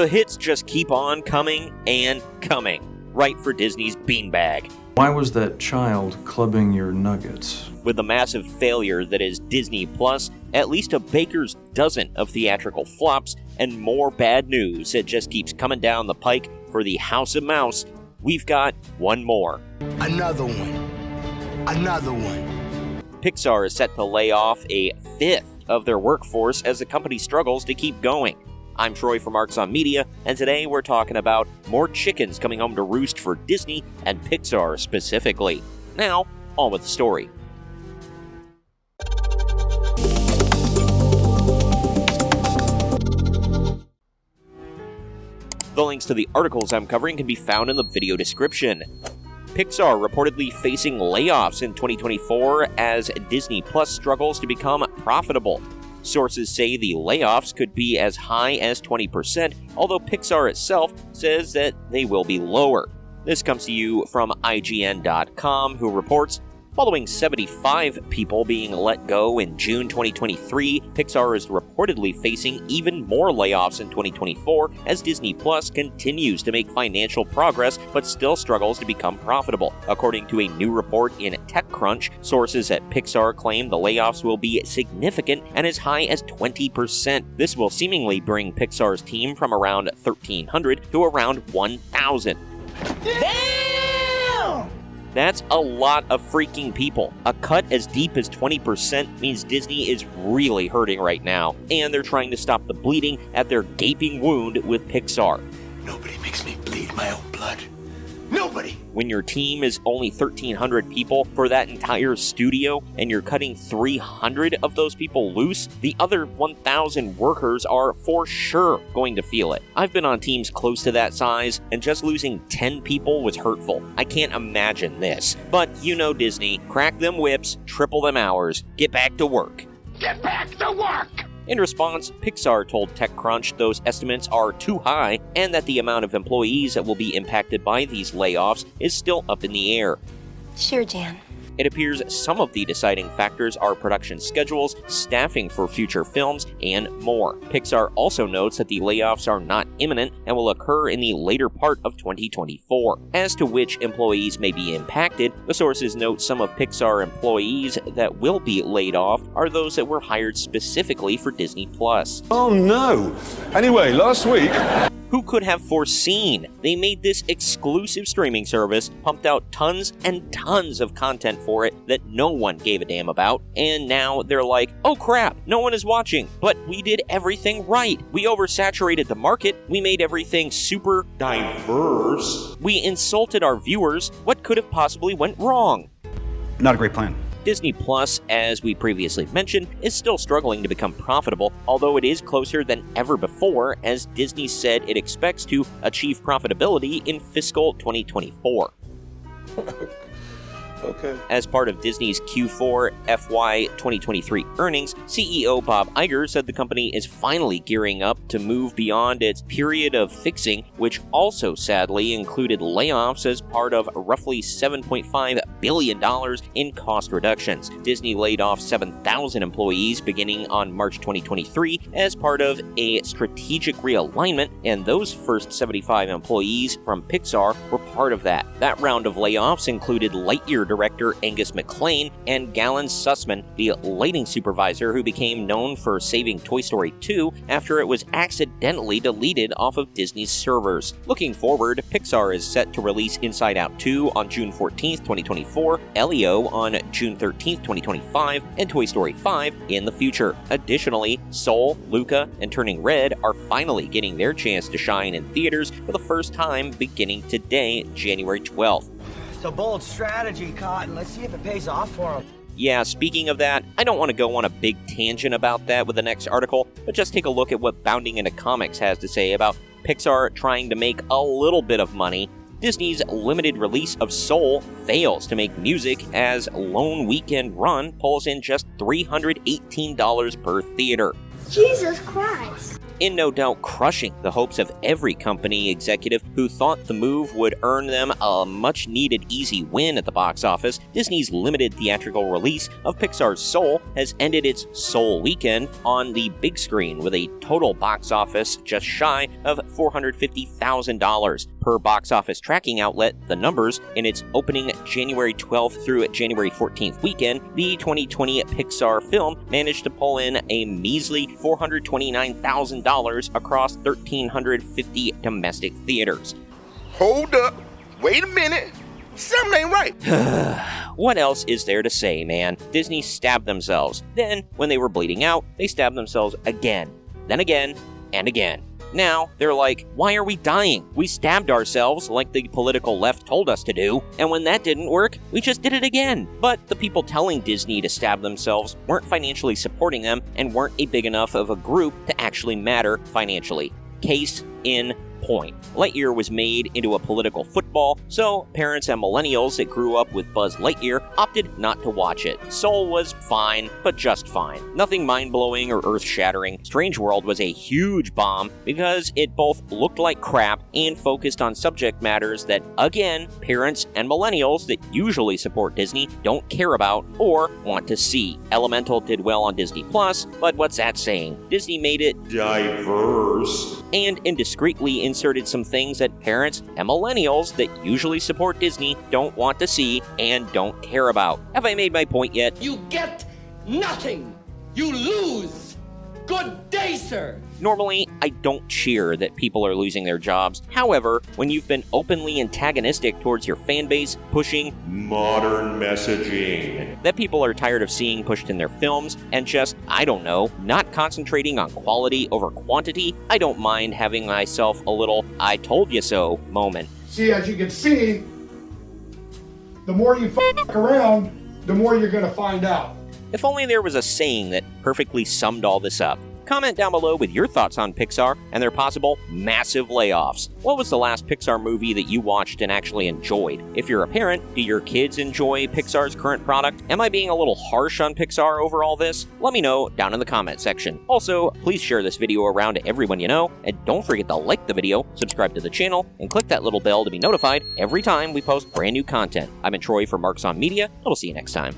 The hits just keep on coming and coming, right for Disney's beanbag. Why was that child clubbing your nuggets? With the massive failure that is Disney Plus, at least a baker's dozen of theatrical flops and more bad news that just keeps coming down the pike for the House of Mouse, we've got one more. Another one. Another one. Pixar is set to lay off a fifth of their workforce as the company struggles to keep going. I'm Troy from Arcs on Media, and today we're talking about more chickens coming home to roost for Disney and Pixar specifically. Now, on with the story. The links to the articles I'm covering can be found in the video description. Pixar reportedly facing layoffs in 2024 as Disney Plus struggles to become profitable. Sources say the layoffs could be as high as 20%, although Pixar itself says that they will be lower. This comes to you from IGN.com, who reports, following 75 people being let go in June 2023, Pixar is reportedly facing even more layoffs in 2024 as Disney Plus continues to make financial progress but still struggles to become profitable. According to a new report in TechCrunch, sources at Pixar claim the layoffs will be significant and as high as 20%. This will seemingly bring Pixar's team from around 1,300 to around 1,000. That's a lot of freaking people. A cut as deep as 20% means Disney is really hurting right now, and they're trying to stop the bleeding at their gaping wound with Pixar. Nobody makes me bleed my own blood. Nobody! When your team is only 1,300 people for that entire studio, and you're cutting 300 of those people loose, the other 1,000 workers are for sure going to feel it. I've been on teams close to that size, and just losing 10 people was hurtful. I can't imagine this. But you know Disney, crack them whips, triple them hours, get back to work. Get back to work! In response, Pixar told TechCrunch those estimates are too high and that the amount of employees that will be impacted by these layoffs is still up in the air. Sure, Jan. It appears some of the deciding factors are production schedules, staffing for future films, and more. Pixar also notes that the layoffs are not imminent and will occur in the later part of 2024. As to which employees may be impacted, the sources note some of Pixar employees that will be laid off are those that were hired specifically for Disney Plus. Oh no! Anyway, last week... Who could have foreseen? They made this exclusive streaming service, pumped out tons and tons of content for it that no one gave a damn about, and now they're like, oh crap, no one is watching, but we did everything right. We oversaturated the market, we made everything super diverse, we insulted our viewers, what could have possibly went wrong? Not a great plan. Disney Plus, as we previously mentioned, is still struggling to become profitable, although it is closer than ever before, as Disney said it expects to achieve profitability in fiscal 2024. Okay. As part of Disney's Q4 FY 2023 earnings, CEO Bob Iger said the company is finally gearing up to move beyond its period of fixing, which also sadly included layoffs as part of roughly $7.5 billion in cost reductions. Disney laid off 7,000 employees beginning on March 2023 as part of a strategic realignment, and those first 75 employees from Pixar were part of that. That round of layoffs included Lightyear director Angus MacLane and Galen Sussman, the lighting supervisor who became known for saving Toy Story 2 after it was accidentally deleted off of Disney's servers. Looking forward, Pixar is set to release Inside Out 2 on June 14th, 2024, Elio on June 13th, 2025, and Toy Story 5 in the future. Additionally, Soul, Luca, and Turning Red are finally getting their chance to shine in theaters for the first time beginning today, January 12th. It's a bold strategy, Cotton. Let's see if it pays off for him. Yeah, speaking of that, I don't want to go on a big tangent about that with the next article, but just take a look at what Bounding Into Comics has to say about Pixar trying to make a little bit of money. Disney's limited release of Soul fails to make music as Lone Weekend Run pulls in just $318 per theater. Jesus Christ. in no doubt crushing the hopes of every company executive who thought the move would earn them a much-needed easy win at the box office. Disney's limited theatrical release of Pixar's Soul has ended its Soul weekend on the big screen with a total box office just shy of $450,000. Per box office tracking outlet The Numbers, in its opening January 12th through January 14th weekend, the 2020 Pixar film managed to pull in a measly $429,000 across 1,350 domestic theaters. Hold up. Wait a minute. Something ain't right. What else is there to say, man? Disney stabbed themselves. Then, when they were bleeding out, they stabbed themselves again. Then again, and again. Now, they're like, why are we dying? We stabbed ourselves like the political left told us to do, and when that didn't work, we just did it again. But the people telling Disney to stab themselves weren't financially supporting them and weren't a big enough of a group to actually matter financially. Case in point. Lightyear was made into a political football, so parents and millennials that grew up with Buzz Lightyear opted not to watch it. Soul was fine, but just fine. Nothing mind-blowing or earth-shattering. Strange World was a huge bomb because it both looked like crap and focused on subject matters that, again, parents and millennials that usually support Disney don't care about or want to see. Elemental did well on Disney+, but what's that saying? Disney made it diverse and indiscreetly inserted some things that parents and millennials that usually support Disney don't want to see and don't care about. Have I made my point yet? You get nothing. You lose. Good day, sir. Normally, I don't cheer that people are losing their jobs. However, when you've been openly antagonistic towards your fan base, pushing modern messaging that people are tired of seeing pushed in their films, and just, I don't know, not concentrating on quality over quantity, I don't mind having myself a little I told you so moment. See, as you can see, the more you fuck around, the more you're going to find out. If only there was a saying that perfectly summed all this up. Comment down below with your thoughts on Pixar and their possible massive layoffs. What was the last Pixar movie that you watched and actually enjoyed? If you're a parent, do your kids enjoy Pixar's current product? Am I being a little harsh on Pixar over all this? Let me know down in the comment section. Also, please share this video around to everyone you know, and don't forget to like the video, subscribe to the channel, and click that little bell to be notified every time we post brand new content. I've been Troy for Marks on Media, and we'll see you next time.